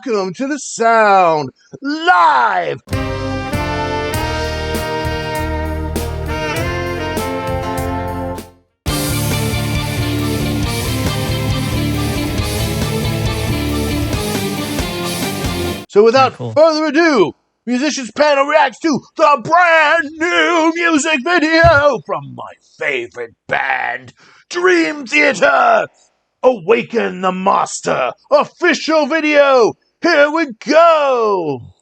welcome to the sound live. So without further ado, Musicians Panel reacts to the brand new music video from my favorite band, Dream Theater. Awaken the Master official video. Here we go.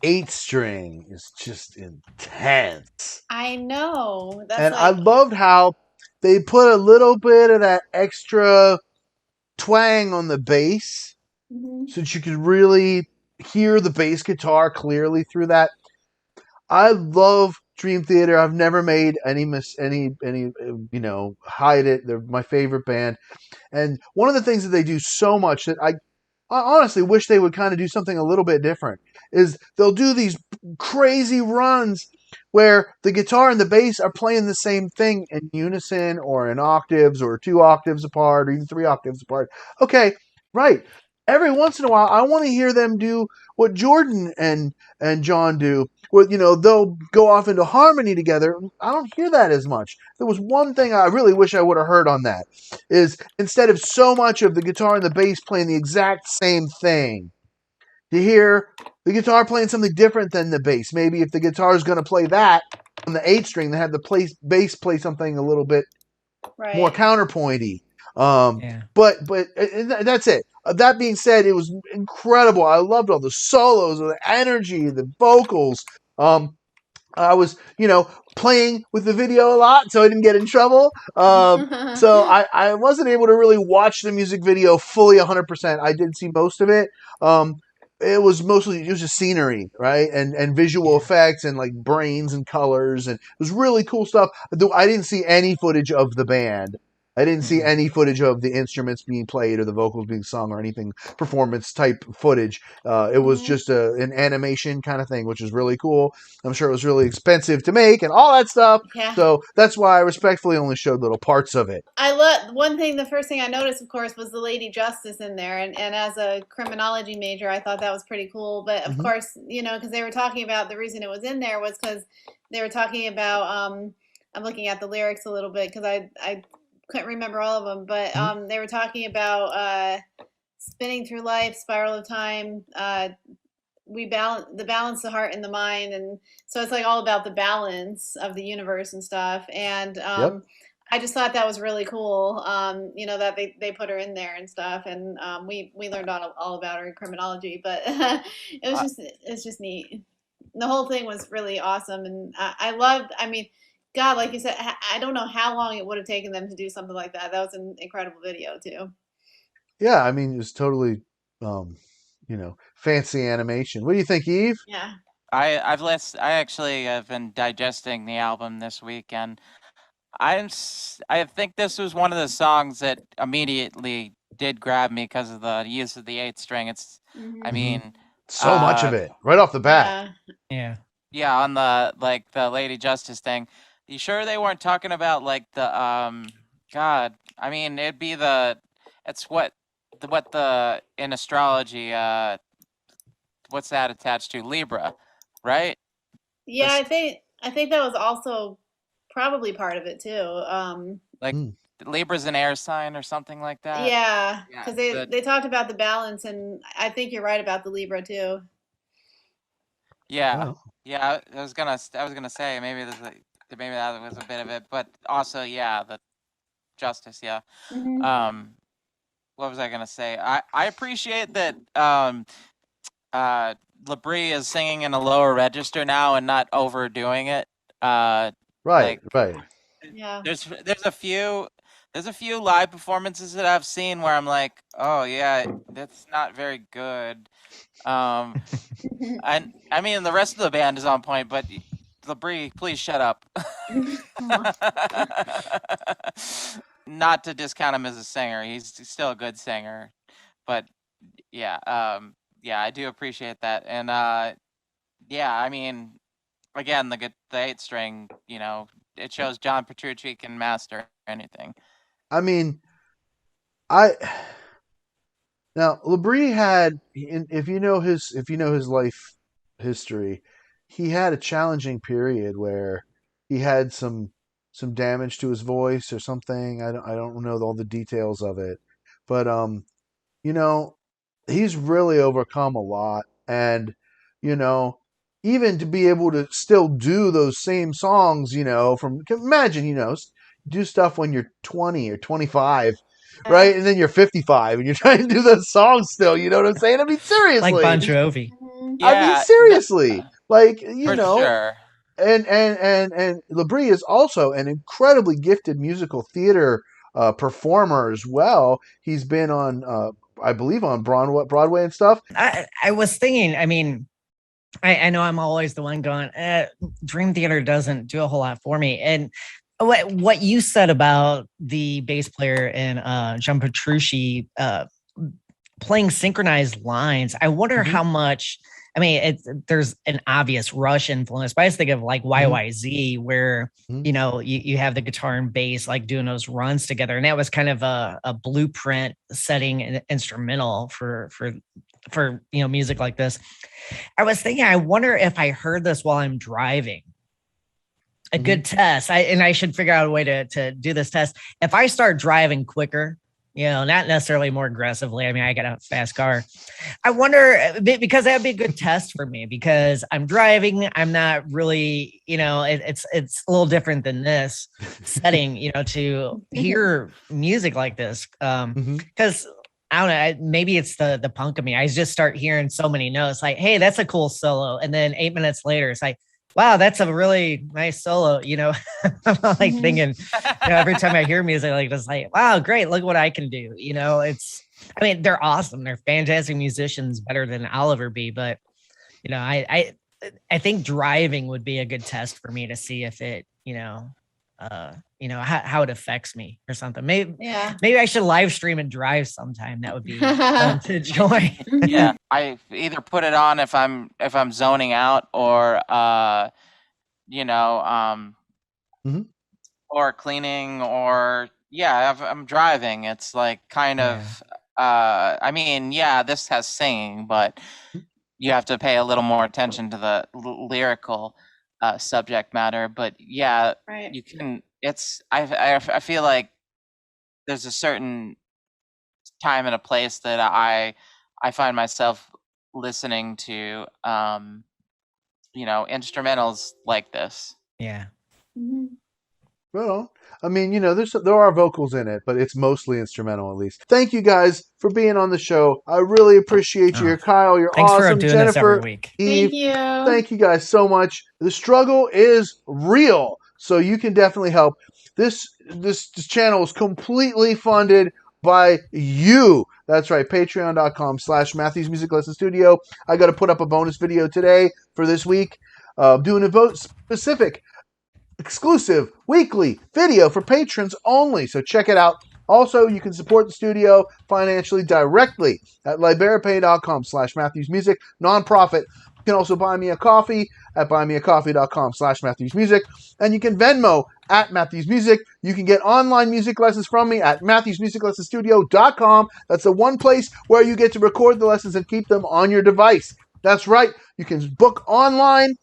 8 string is just intense. I know. That's And like. I loved how they put a little bit of that extra twang on the bass Mhm. so that you could really hear the bass guitar clearly through that. I love Dream Theater. I've never made any hide it. They're my favorite band. And one of the things that they do so much that I honestly wish they would kind of do something a little bit different is they'll do these crazy runs where the guitar and the bass are playing the same thing in unison or in octaves or 2 octaves apart or even 3 octaves apart. Okay, right. Every once in a while, I want to hear them do what Jordan and John do. Where, they'll go off into harmony together. I don't hear that as much. There was one thing I really wish I would have heard on that is instead of so much of the guitar and the bass playing the exact same thing, to hear the guitar playing something different than the bass. Maybe if the guitar is going to play that on the 8 string, they have the bass play something a little bit more counterpointy. But that's it. That being said, it was incredible. I loved all the solos, the energy, the vocals. I was, playing with the video a lot, so I didn't get in trouble. So I wasn't able to really watch the music video fully 100%. I did see most of it. It was just scenery, right, and visual effects and like brains and colors, and it was really cool stuff. Though I didn't see any footage of the band. I didn't see any footage of the instruments being played or the vocals being sung or anything performance type footage. It was just an animation kind of thing, which is really cool. I'm sure it was really expensive to make and all that stuff. Yeah. So that's why I respectfully only showed little parts of it. I love one thing. The first thing I noticed, of course, was the Lady Justice in there, and as a criminology major, I thought that was pretty cool. But of course, because they were talking about the reason it was in there was because they were talking about. I'm looking at the lyrics a little bit because I couldn't remember all of them, but they were talking about spinning through life, spiral of time. We balance the heart and the mind, and so it's like all about the balance of the universe and stuff. And I just thought that was really cool. That they put her in there and stuff, and we learned all about her in criminology. But it's just neat. The whole thing was really awesome, and I loved. I mean, God, like you said, I don't know how long it would have taken them to do something like that. That was an incredible video too. Yeah, I mean, it was totally, fancy animation. What do you think, Eve? Yeah. I actually have been digesting the album this week, and I think this was one of the songs that immediately did grab me because of the use of the 8 string. I mean, so much of it right off the bat. Yeah, on the Lady Justice thing. You sure they weren't talking about like the God? I mean, it's what the in astrology what's that attached to? Libra, right? Yeah, I think that was also probably part of it too. Like Libra's an air sign or something like that. Yeah, because they talked about the balance, and I think you're right about the Libra too. Yeah, yeah. I was gonna say maybe maybe that was a bit of it, but also the justice. Yeah. What was I gonna say? I appreciate that. Labrie is singing in a lower register now and not overdoing it. Right. Yeah. There's a few live performances that I've seen where I'm like, oh yeah, that's not very good. And I mean the rest of the band is on point, but Labrie, please shut up. Not to discount him as a singer, he's still a good singer, but yeah, I do appreciate that, and I mean, again, the 8 string, it shows John Petrucci can master anything. I mean, now Labrie had, if you know his life history, he had a challenging period where he had some damage to his voice or something. I don't know all the details of it, but he's really overcome a lot, and you know even to be able to still do those same songs, imagine, do stuff when you're 20 or 25, right? And then you're 55 and you're trying to do those songs still, you know what I'm saying? I mean, seriously. Like Bon Jovi. I mean, Yeah, seriously, like, you for know, sure. and Labrie is also an incredibly gifted musical theater performer as well. He's been on, I believe, on Broadway and stuff. I was thinking, I mean, I know I'm always the one going, Dream Theater doesn't do a whole lot for me. And what you said about the bass player and John Petrucci playing synchronized lines, I wonder how much. I mean, there's an obvious Rush influence, but I just think of like YYZ, where you know you have the guitar and bass like doing those runs together, and that was kind of a blueprint setting an instrumental for you know music like this. I was thinking, I wonder if I heard this while I'm driving. A good test. I should figure out a way to do this test. If I start driving quicker, you know, not necessarily more aggressively. I mean, I got a fast car. I wonder, because that'd be a good test for me, because I'm driving. I'm not really, you know, it's a little different than this setting, you know, to hear music like this. Because I don't know, maybe it's the punk of me. I just start hearing so many notes like, hey, that's a cool solo. And then 8 minutes later, it's like, wow, that's a really nice solo. You know, I'm like thinking, you know, every time I hear music like this, like, wow, great. Look what I can do. You know, I mean, they're awesome. They're fantastic musicians, better than I'll ever be. But, you know, I think driving would be a good test for me to see if it, you know, how it affects me or something. Maybe I should live stream and drive sometime. That would be fun to enjoy. Yeah, I either put it on if I'm zoning out, or you know, or cleaning, or if I'm driving. It's like kind of I mean, this has singing, but you have to pay a little more attention to the lyrical subject matter. But you can. It's I feel like there's a certain time and a place that I find myself listening to, you know, instrumentals like this. Yeah. Well, I mean, you know, there are vocals in it, but it's mostly instrumental, at least. Thank you guys for being on the show. I really appreciate you. Kyle, you're thanks awesome. For doing Jennifer, this every week. Eve, Thank you. Thank you guys so much. The struggle is real, so you can definitely help. This channel is completely funded by you. That's right, patreon.com/Matthews Music Lesson Studio. I got to put up a bonus video today for this week, doing a vote specific exclusive weekly video for patrons only, so check it out. Also, you can support the studio financially directly at liberapay.com/MatthewsMusic, nonprofit. You can also buy me a coffee at buymeacoffee.com/MatthewsMusic, and you can Venmo at Matthews Music. You can get online music lessons from me at MatthewsMusicLessonStudio.com. That's the one place where you get to record the lessons and keep them on your device. That's right. You can book online.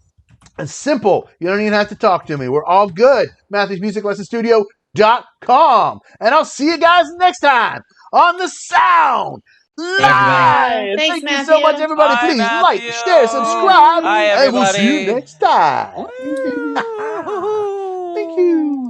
It's simple. You don't even have to talk to me. We're all good. MatthewsMusicLessonStudio.com. And I'll see you guys next time on The Sound Live. Thanks, Thank you so much, everybody. Bye, Please Matthew. like, share, subscribe. Bye, and we'll see you everybody. next time. Thank you.